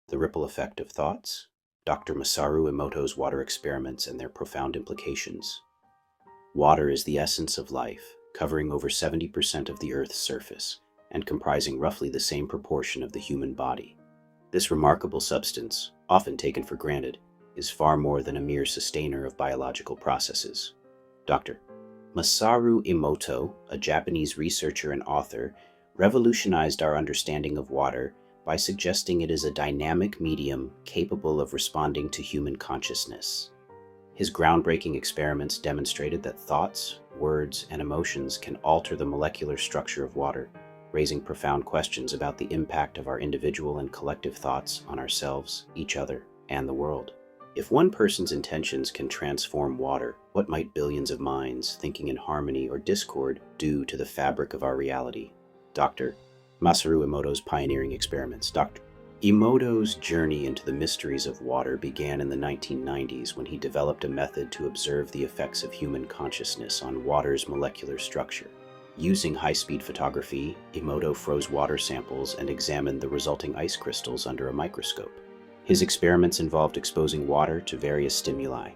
The Ripple Effect of Thoughts, Dr. Masaru Emoto's water experiments and their profound implications. Water is the essence of life, covering over 70% of the Earth's surface and comprising roughly the same proportion of the human body. This remarkable substance, often taken for granted, is far more than a mere sustainer of biological processes. Dr. Masaru Emoto, a Japanese researcher and author, revolutionized our understanding of water by suggesting it is a dynamic medium capable of responding to human consciousness. His groundbreaking experiments demonstrated that thoughts, words, and emotions can alter the molecular structure of water, raising profound questions about the impact of our individual and collective thoughts on ourselves, each other, and the world. If one person's intentions can transform water, what might billions of minds thinking in harmony or discord do to the fabric of our reality? Dr. Masaru Emoto's pioneering experiments. Dr. Emoto's journey into the mysteries of water began in the 1990s when he developed a method to observe the effects of human consciousness on water's molecular structure. Using high-speed photography, Emoto froze water samples and examined the resulting ice crystals under a microscope. His experiments involved exposing water to various stimuli: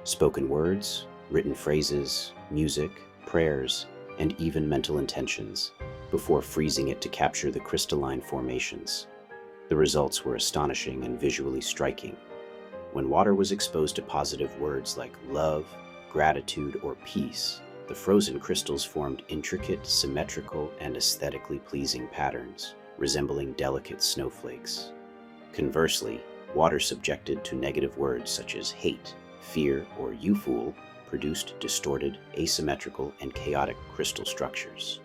spoken words, written phrases, music, prayers, and even mental intentions, before freezing it to capture the crystalline formations. The results were astonishing and visually striking. When water was exposed to positive words like love, gratitude, or peace, the frozen crystals formed intricate, symmetrical, and aesthetically pleasing patterns, resembling delicate snowflakes. Conversely, water subjected to negative words such as hate, fear, or you fool produced distorted, asymmetrical, and chaotic crystal structures.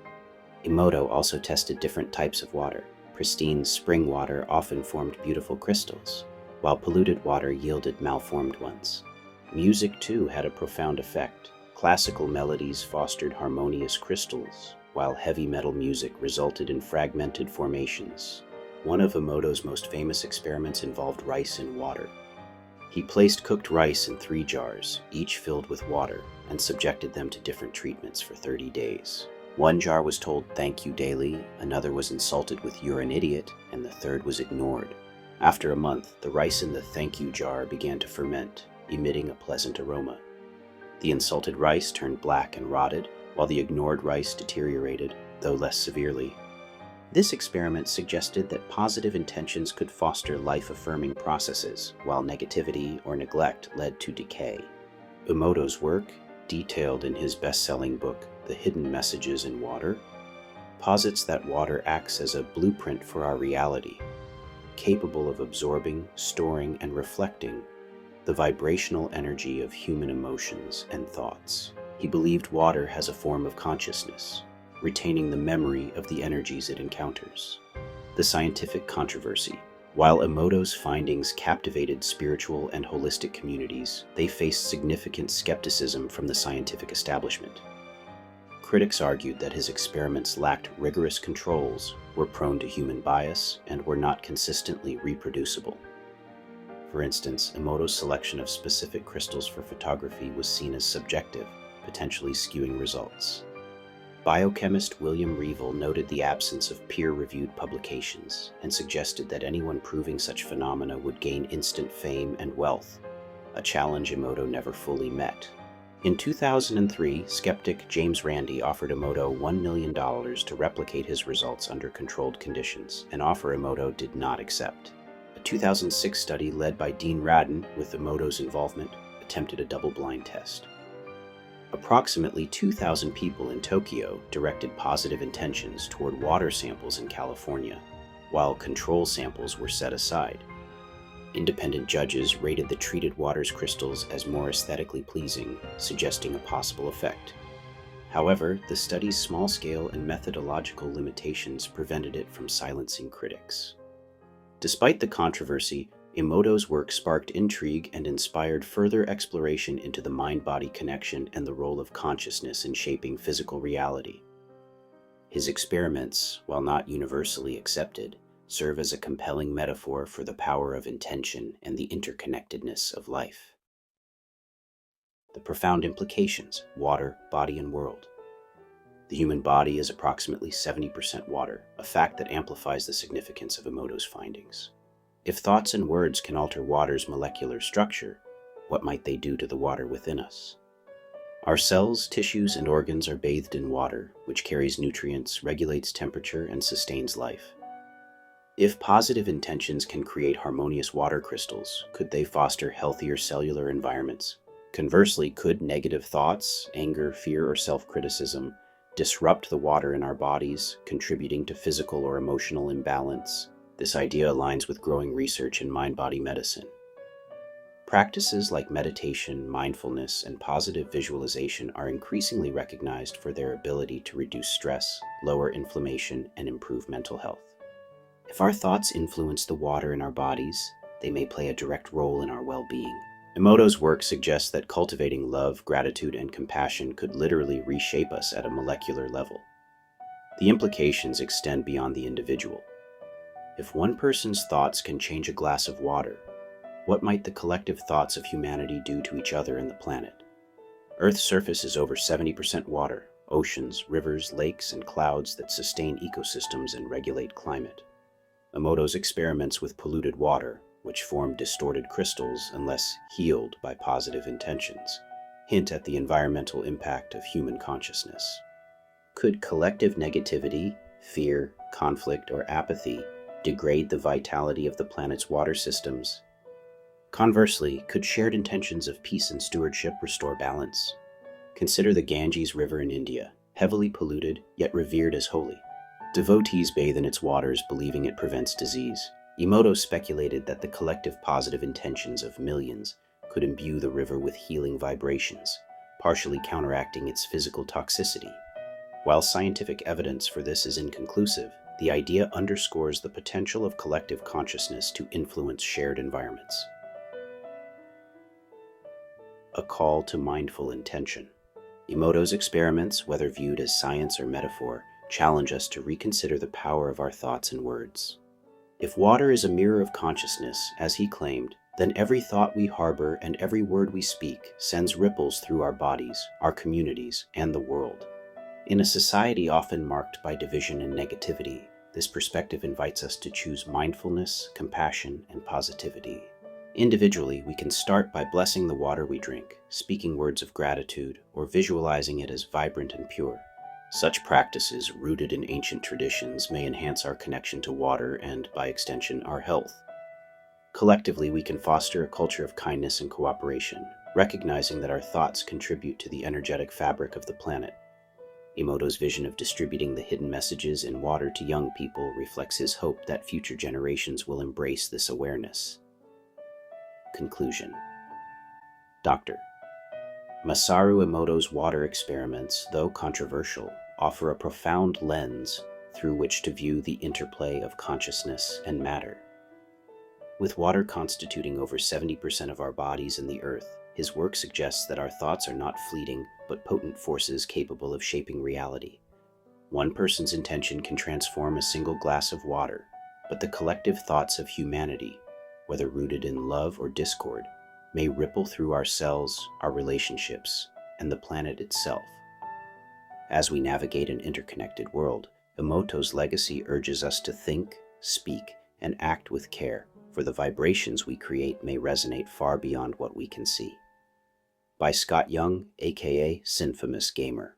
Emoto also tested different types of water. Pristine spring water often formed beautiful crystals, while polluted water yielded malformed ones. Music, too, had a profound effect. Classical melodies fostered harmonious crystals, while heavy metal music resulted in fragmented formations. One of Emoto's most famous experiments involved rice in water. He placed cooked rice in 3 jars, each filled with water, and subjected them to different treatments for 30 days. One jar was told "thank you" daily, another was insulted with "you're an idiot," and the third was ignored. After a month, the rice in the "thank you" jar began to ferment, emitting a pleasant aroma. The insulted rice turned black and rotted, while the ignored rice deteriorated, though less severely. This experiment suggested that positive intentions could foster life-affirming processes, while negativity or neglect led to decay. Emoto's work, detailed in his best-selling book, The Hidden Messages in Water, posits that water acts as a blueprint for our reality, capable of absorbing, storing, and reflecting the vibrational energy of human emotions and thoughts. He believed water has a form of consciousness, retaining the memory of the energies it encounters. The scientific controversy. While Emoto's findings captivated spiritual and holistic communities, they faced significant skepticism from the scientific establishment. Critics argued that his experiments lacked rigorous controls, were prone to human bias, and were not consistently reproducible. For instance, Emoto's selection of specific crystals for photography was seen as subjective, potentially skewing results. Biochemist William Reevell noted the absence of peer-reviewed publications and suggested that anyone proving such phenomena would gain instant fame and wealth, a challenge Emoto never fully met. In 2003, skeptic James Randi offered Emoto $1 million to replicate his results under controlled conditions, an offer Emoto did not accept. A 2006 study led by Dean Radin, with Emoto's involvement, attempted a double-blind test. Approximately 2,000 people in Tokyo directed positive intentions toward water samples in California, while control samples were set aside. Independent judges rated the treated water's crystals as more aesthetically pleasing, suggesting a possible effect. However, the study's small-scale and methodological limitations prevented it from silencing critics. Despite the controversy, Emoto's work sparked intrigue and inspired further exploration into the mind-body connection and the role of consciousness in shaping physical reality. His experiments, while not universally accepted, serve as a compelling metaphor for the power of intention and the interconnectedness of life. The profound implications: water, body, and world. The human body is approximately 70% water, a fact that amplifies the significance of Emoto's findings. If thoughts and words can alter water's molecular structure, what might they do to the water within us? Our cells, tissues, and organs are bathed in water, which carries nutrients, regulates temperature, and sustains life. If positive intentions can create harmonious water crystals, could they foster healthier cellular environments? Conversely, could negative thoughts, anger, fear, or self-criticism disrupt the water in our bodies, contributing to physical or emotional imbalance? This idea aligns with growing research in mind-body medicine. Practices like meditation, mindfulness, and positive visualization are increasingly recognized for their ability to reduce stress, lower inflammation, and improve mental health. If our thoughts influence the water in our bodies, they may play a direct role in our well-being. Emoto's work suggests that cultivating love, gratitude, and compassion could literally reshape us at a molecular level. The implications extend beyond the individual. If one person's thoughts can change a glass of water, what might the collective thoughts of humanity do to each other and the planet? Earth's surface is over 70% water, oceans, rivers, lakes, and clouds that sustain ecosystems and regulate climate. Emoto's experiments with polluted water, which form distorted crystals unless healed by positive intentions, hint at the environmental impact of human consciousness. Could collective negativity, fear, conflict, or apathy degrade the vitality of the planet's water systems? Conversely, could shared intentions of peace and stewardship restore balance? Consider the Ganges River in India, heavily polluted yet revered as holy. Devotees bathe in its waters believing it prevents disease. Emoto speculated that the collective positive intentions of millions could imbue the river with healing vibrations, partially counteracting its physical toxicity. While scientific evidence for this is inconclusive, the idea underscores the potential of collective consciousness to influence shared environments. A call to mindful intention. Emoto's experiments, whether viewed as science or metaphor, challenge us to reconsider the power of our thoughts and words. If water is a mirror of consciousness, as he claimed, then every thought we harbor and every word we speak sends ripples through our bodies, our communities, and the world. In a society often marked by division and negativity, this perspective invites us to choose mindfulness, compassion, and positivity. Individually, we can start by blessing the water we drink, speaking words of gratitude, or visualizing it as vibrant and pure. Such practices, rooted in ancient traditions, may enhance our connection to water and, by extension, our health. Collectively, we can foster a culture of kindness and cooperation, recognizing that our thoughts contribute to the energetic fabric of the planet. Emoto's vision of distributing the hidden messages in water to young people reflects his hope that future generations will embrace this awareness. Conclusion. Dr. Masaru Emoto's water experiments, though controversial, offer a profound lens through which to view the interplay of consciousness and matter. With water constituting over 70% of our bodies and the earth, his work suggests that our thoughts are not fleeting but potent forces capable of shaping reality. One person's intention can transform a single glass of water, but the collective thoughts of humanity, whether rooted in love or discord, may ripple through our cells, our relationships, and the planet itself. As we navigate an interconnected world, Emoto's legacy urges us to think, speak, and act with care, for the vibrations we create may resonate far beyond what we can see. By Scott Young, aka Synfamous Gamer.